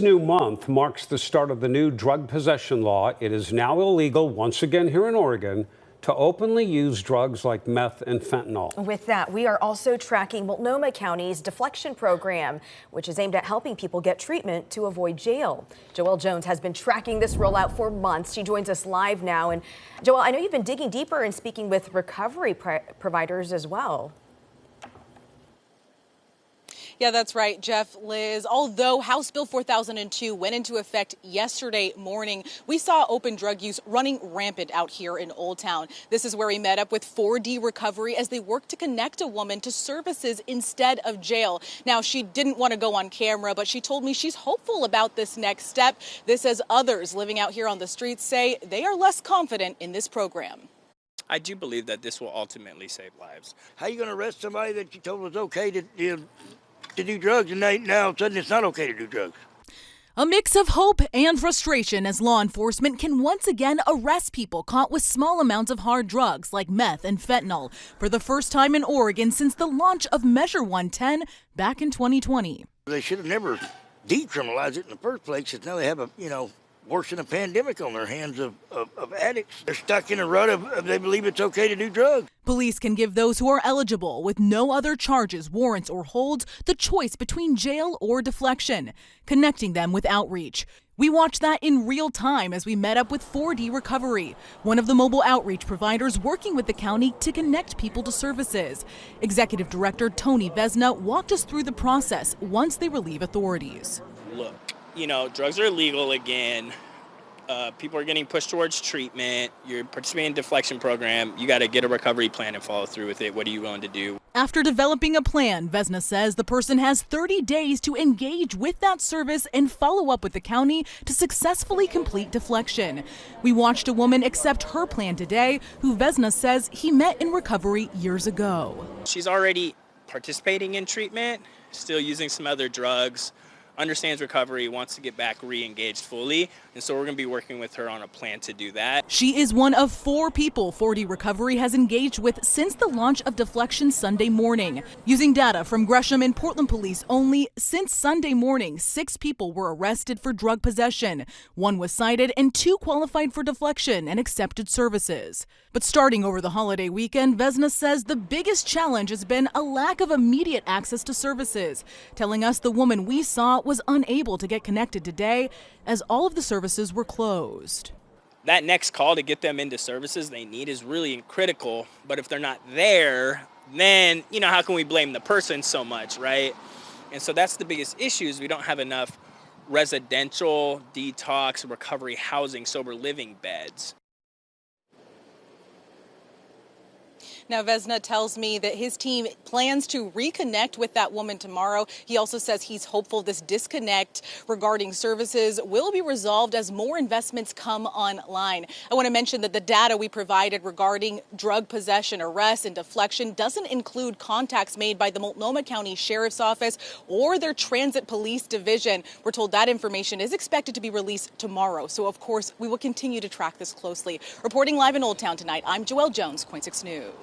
New month marks the start of the new drug possession law. It is now illegal once again here in Oregon to openly use drugs like meth and fentanyl. With that, we are also tracking Multnomah County's deflection program, which is aimed at helping people get treatment to avoid jail. Joelle Jones has been tracking this rollout for months. She joins us live now. And Joelle, I know you've been digging deeper and speaking with recovery providers as well. Yeah, that's right, Jeff, Liz. Although House Bill 4002 went into effect yesterday morning, we saw open drug use running rampant out here in Old Town. This is where we met up with 4D Recovery as they work to connect a woman to services instead of jail. Now, she didn't want to go on camera, but she told me she's hopeful about this next step. This as others living out here on the streets say they are less confident in this program. I do believe that this will ultimately save lives. How are you going to arrest somebody that you told was okay to do drugs, and now all of a sudden it's not okay to do drugs? A mix of hope and frustration as law enforcement can once again arrest people caught with small amounts of hard drugs like meth and fentanyl for the first time in Oregon since the launch of Measure 110 back in 2020. They should have never decriminalized it in the first place, since now they have worse than a pandemic on their hands of addicts. They're stuck in a rut of they believe it's okay to do drugs. Police can give those who are eligible with no other charges, warrants, or holds the choice between jail or deflection, connecting them with outreach. We watched that in real time as we met up with 4D Recovery, one of the mobile outreach providers working with the county to connect people to services. Executive Director Tony Vesna walked us through the process once they relieve authorities. Look, drugs are illegal again. People are getting pushed towards treatment. You're participating in a deflection program. You got to get a recovery plan and follow through with it. What are you willing to do? After developing a plan, Vesna says the person has 30 days to engage with that service and follow up with the county to successfully complete deflection. We watched a woman accept her plan today, who Vesna says he met in recovery years ago. She's already participating in treatment, still using some other drugs, understands recovery, wants to get back re-engaged fully, and so we're going to be working with her on a plan to do that. She is one of 4 people 4D Recovery has engaged with since the launch of deflection Sunday morning. Using data from Gresham and Portland Police only, since Sunday morning, 6 people were arrested for drug possession. 1 was cited and 2 qualified for deflection and accepted services. But starting over the holiday weekend, Vesna says the biggest challenge has been a lack of immediate access to services, telling us the woman we saw was unable to get connected today as all of the services were closed. That next call to get them into services they need is really critical, but if they're not there, then, how can we blame the person so much, right? And so that's the biggest issue, is we don't have enough residential, detox, recovery housing, sober living beds. Now, Vesna tells me that his team plans to reconnect with that woman tomorrow. He also says he's hopeful this disconnect regarding services will be resolved as more investments come online. I want to mention that the data we provided regarding drug possession, arrests, and deflection doesn't include contacts made by the Multnomah County Sheriff's Office or their Transit Police Division. We're told that information is expected to be released tomorrow. So, of course, we will continue to track this closely. Reporting live in Old Town tonight, I'm Joelle Jones, KOIN 6 News.